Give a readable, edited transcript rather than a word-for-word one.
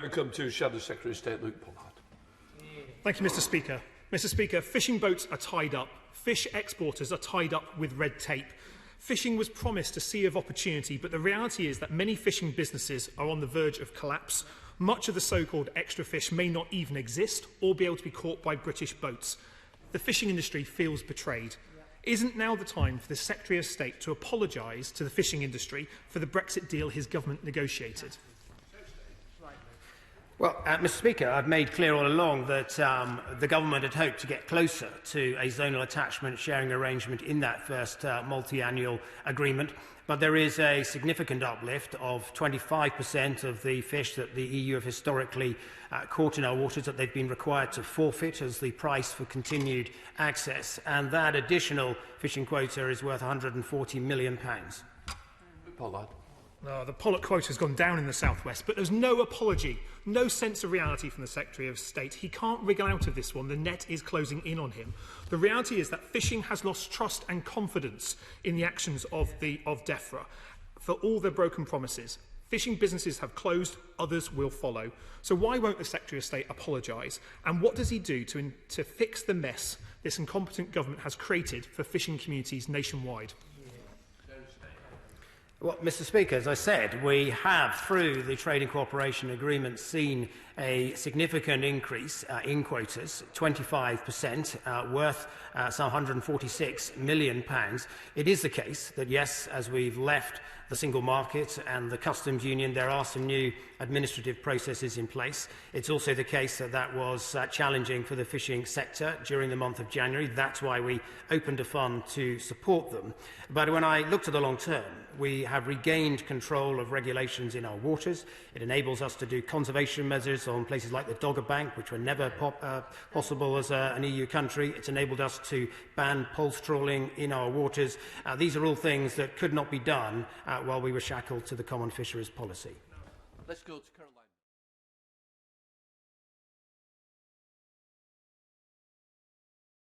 Now come to Shadow Secretary of State Luke Pollard. Thank you, Mr. Speaker. Mr. Speaker, fishing boats are tied up. Fish exporters are tied up with red tape. Fishing was promised a sea of opportunity, but the reality is that many fishing businesses are on the verge of collapse. Much of the so-called extra fish may not even exist or be able to be caught by British boats. The fishing industry feels betrayed. Isn't now the time for the Secretary of State to apologise to the fishing industry for the Brexit deal his government negotiated? Well, Mr. Speaker, I've made clear all along that the government had hoped to get closer to a zonal attachment sharing arrangement in that first multi-annual agreement, but there is a significant uplift of 25% of the fish that the EU have historically caught in our waters that they've been required to forfeit as the price for continued access, and that additional fishing quota is worth £140 million. Pollard. The pollock quota has gone down in the southwest, but there's no apology, no sense of reality from the Secretary of State. He can't wriggle out of this one. The net is closing in on him. The reality is that fishing has lost trust and confidence in the actions of DEFRA for all their broken promises. Fishing businesses have closed, others will follow. So why won't the Secretary of State apologise? And what does he do to fix the mess this incompetent government has created for fishing communities nationwide? Well, Mr. Speaker, as I said, we have, through the Trade and Cooperation Agreement, seen a significant increase in quotas, 25%, worth some £146 million. It is the case that, yes, as we've left the single market and the customs union, there are some new administrative processes in place. It's also the case that that was challenging for the fishing sector during the month of January. That's why we opened a fund to support them. But when I look to the long term, we have regained control of regulations in our waters. It enables us to do conservation measures on places like the Dogger Bank, which were never possible as an EU country. It's enabled us to ban pulse trawling in our waters. These are all things that could not be done while we were shackled to the common fisheries policy. Let's go to Caroline.